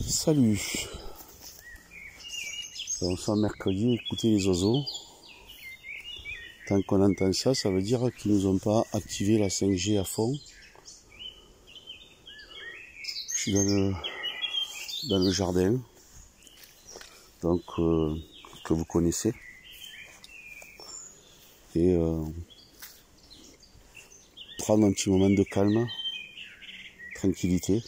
Salut. On sent mercredi, écouter les oiseaux. Tant qu'on entend ça, ça veut dire qu'ils nous ont pas activé la 5G à fond. Je suis dans le jardin, donc que vous connaissez. Et prendre un petit moment de calme, tranquillité.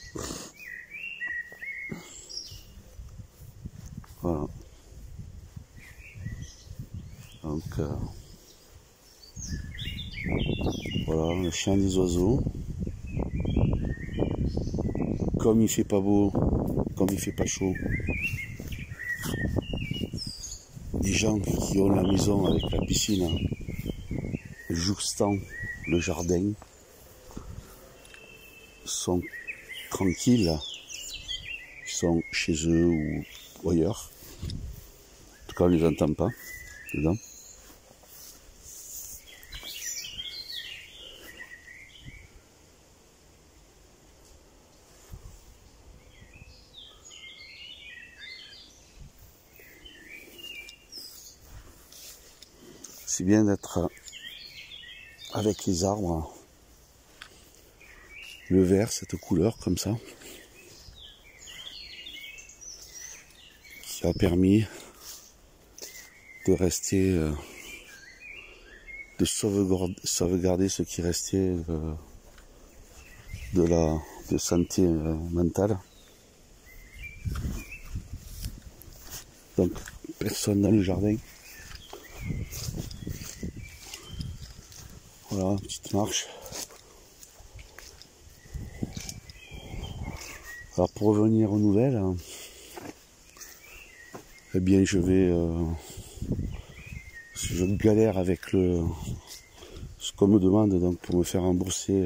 Voilà. Donc voilà, le chant des oiseaux. Comme il fait pas beau, comme il fait pas chaud, des gens qui ont la maison avec la piscine jouxtant le jardin sont tranquilles, ils sont chez eux ou ailleurs. En tout cas, on ne les entend pas dedans. C'est bien d'être avec les arbres, le vert, cette couleur comme ça, qui a permis de rester, de sauvegarder ce qui restait de santé mentale. Donc personne dans le jardin. Voilà, petite marche. Alors pour revenir aux nouvelles, eh bien je galère avec ce qu'on me demande donc pour me faire rembourser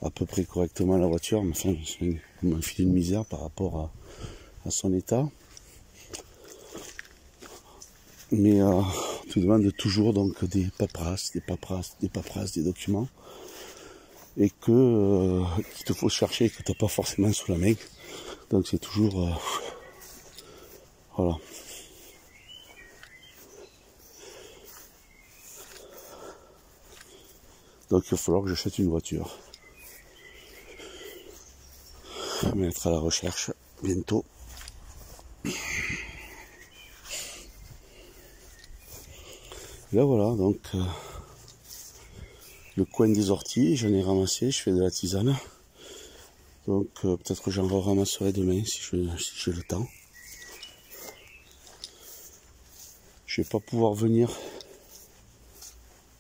à peu près correctement la voiture, mais enfin c'est un filet de misère par rapport à son état. Mais on te demande toujours donc des paperasses, des documents, et qu'il te faut chercher et que tu n'as pas forcément sous la main. Donc c'est toujours voilà. Donc il va falloir que j'achète une voiture. Je vais me mettre à la recherche bientôt. Et là voilà, donc le coin des orties, j'en ai ramassé, je fais de la tisane. Donc peut-être que j'en ramasserai demain si j'ai le temps. Je vais pas pouvoir venir.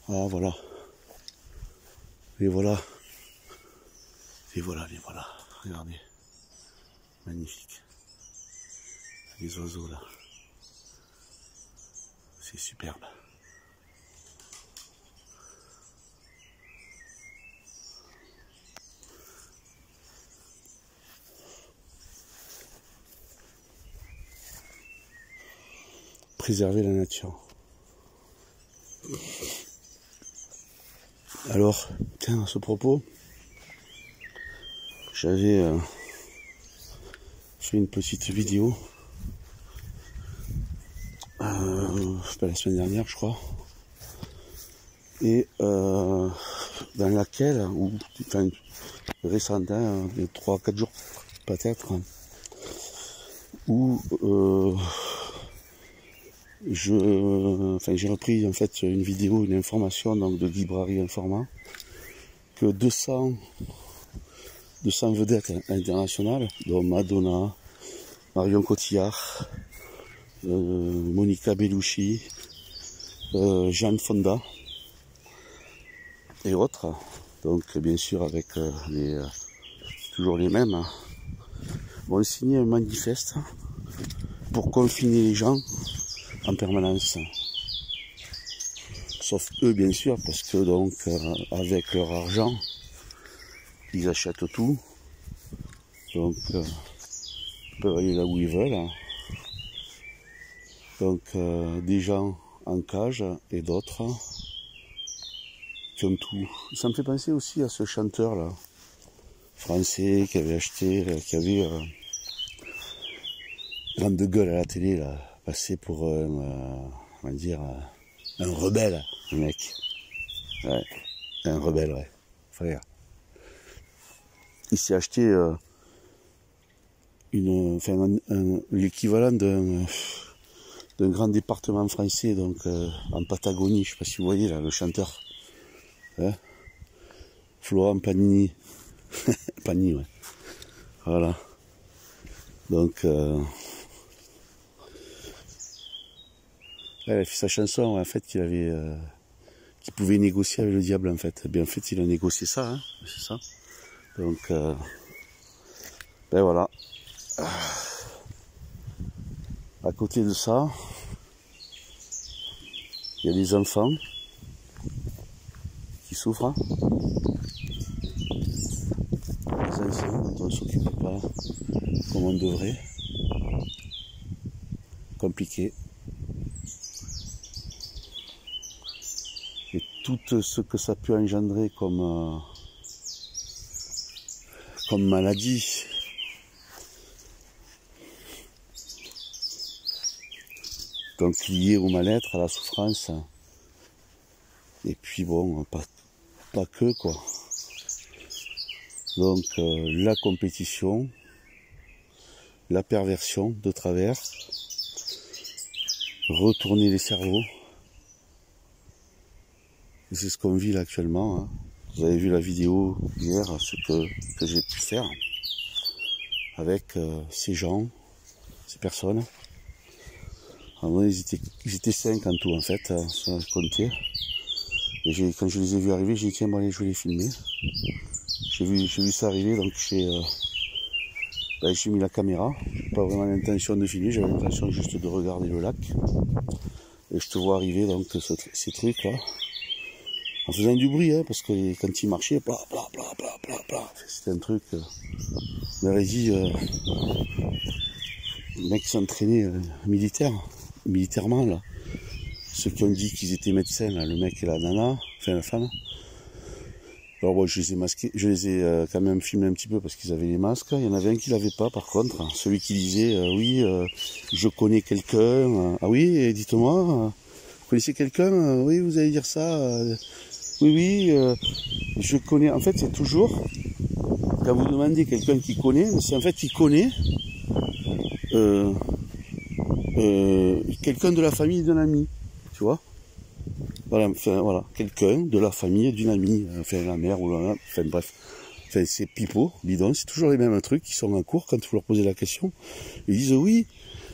Ah voilà. Les voilà. Les voilà. Regardez. Magnifique. Les oiseaux là. C'est superbe. Préserver la nature. Alors, tiens, à ce propos, j'avais fait une petite vidéo la semaine dernière, je crois, et dans laquelle, récente, de 3-4 jours peut-être, où j'ai repris en fait une vidéo, une information donc de Librairie Informa, que 200 vedettes internationales, dont Madonna, Marion Cotillard, Monica Bellucci, Jane Fonda et autres, donc bien sûr avec toujours les mêmes, vont signer un manifeste pour confiner les gens en permanence. Sauf eux bien sûr, parce que donc avec leur argent, ils achètent tout. Donc ils peuvent aller là où ils veulent. Donc des gens en cage et d'autres qui ont tout. Ça me fait penser aussi à ce chanteur là, français qui avait acheté, qui avait grande de gueule à la télé, là, passé pour on va dire, un rebelle, le mec. Ouais, un rebelle, ouais. Frère. Il s'est acheté l'équivalent d'un grand département français, donc en Patagonie, je sais pas si vous voyez là, le chanteur. Hein, Florent Pagny. Pagny, ouais. Voilà. Donc, il a fait sa chanson, en fait, qu'il pouvait négocier avec le diable, en fait. Bien, en fait, il a négocié ça, hein, c'est ça. Donc, ben voilà. À côté de ça, il y a des enfants qui souffrent. Hein. Les enfants dont on ne s'occupe pas comme on devrait. Compliqué. Et tout ce que ça peut engendrer comme maladie. Donc lié au mal-être, à la souffrance. Et puis bon, pas que quoi. Donc la compétition, la perversion de travers, retourner les cerveaux. Et c'est ce qu'on vit là actuellement. Hein. Vous avez vu la vidéo hier, ce que j'ai pu faire avec ces gens, ces personnes. Alors, ils étaient 5 en tout en fait, ça comptait. Et quand je les ai vus arriver, j'ai dit tiens bon allez je vais les filmer. J'ai vu ça arriver, donc j'ai mis la caméra. J'ai pas vraiment l'intention de filmer, j'avais l'intention juste de regarder le lac. Et je te vois arriver donc ces trucs là. En faisant du bruit, hein, parce que quand ils marchaient, bla bla bla bla bla bla. C'était un truc. On aurait dit le mec s'entraînait militairement là. Ceux qui ont dit qu'ils étaient médecins, là, le mec et la nana, enfin la femme. Alors bon, je les ai masqués, je les ai quand même filmés un petit peu parce qu'ils avaient les masques. Il y en avait un qui l'avait pas par contre, celui qui disait oui, je connais quelqu'un. Ah oui, dites-moi, vous connaissez quelqu'un? Oui, vous allez dire ça. Oui, je connais. En fait, c'est toujours quand vous demandez quelqu'un qui connaît, c'est en fait qui connaît quelqu'un de la famille d'un ami, tu vois. Voilà, enfin voilà, quelqu'un de la famille d'une amie, enfin la mère ou la, enfin bref, enfin c'est pipeau, bidon, c'est toujours les mêmes trucs qui sont en cours quand vous leur posez la question. Ils disent oui,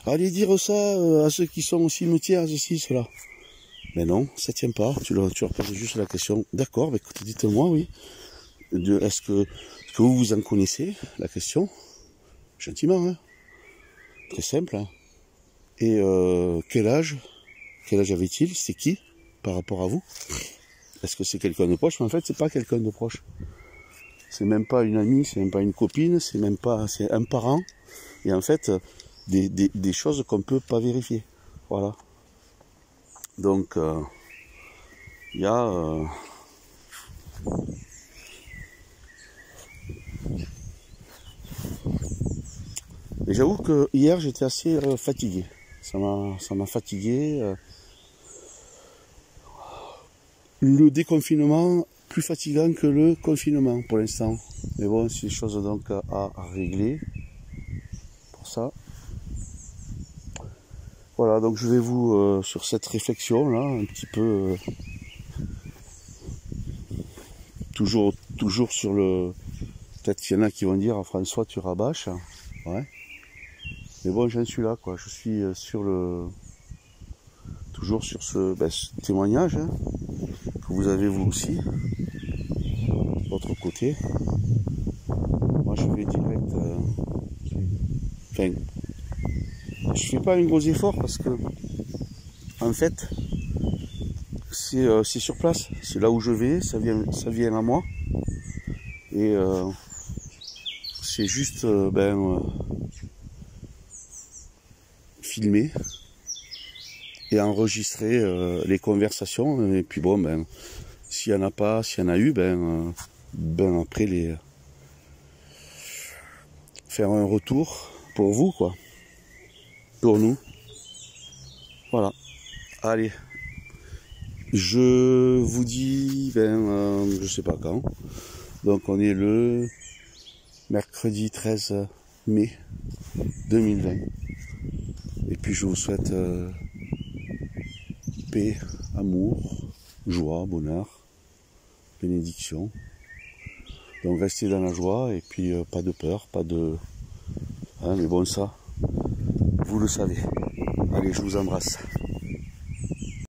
allez dire ça à ceux qui sont au cimetière, ceci, cela. Mais non, ça tient pas. Tu leur poses juste la question. D'accord, bah écoutez, dites-moi, oui. Est-ce que vous en connaissez la question? Gentiment, hein. Très simple. Hein. Et quel âge avait-il? C'est qui par rapport à vous? Est-ce que c'est quelqu'un de proche? Mais en fait, c'est pas quelqu'un de proche. C'est même pas une amie, c'est même pas une copine, c'est un parent. Et en fait, des choses qu'on peut pas vérifier. Voilà. Donc, il y a et j'avoue que hier j'étais assez fatigué. Ça m'a fatigué. Le déconfinement plus fatigant que le confinement pour l'instant. Mais bon, c'est des choses donc à régler pour ça. Voilà, donc je vais vous sur cette réflexion là, un petit peu toujours sur le. Peut-être qu'il y en a qui vont dire François tu rabâches, ouais. Mais bon, j'en suis là quoi. Je suis toujours sur ce témoignage hein, que vous avez vous aussi, de votre côté. Moi je vais direct. Enfin, je fais pas un gros effort parce que en fait c'est sur place, c'est là où je vais, ça vient à moi et c'est juste filmer et enregistrer les conversations et puis bon s'il y en a pas, s'il y en a eu après faire un retour pour vous, quoi. Pour nous. Voilà. Allez. Je vous dis, je sais pas quand. Donc on est le mercredi 13 mai 2020. Et puis je vous souhaite paix, amour, joie, bonheur, bénédiction. Donc restez dans la joie et puis pas de peur, pas de... Hein, mais bon ça, vous le savez. Allez, je vous embrasse.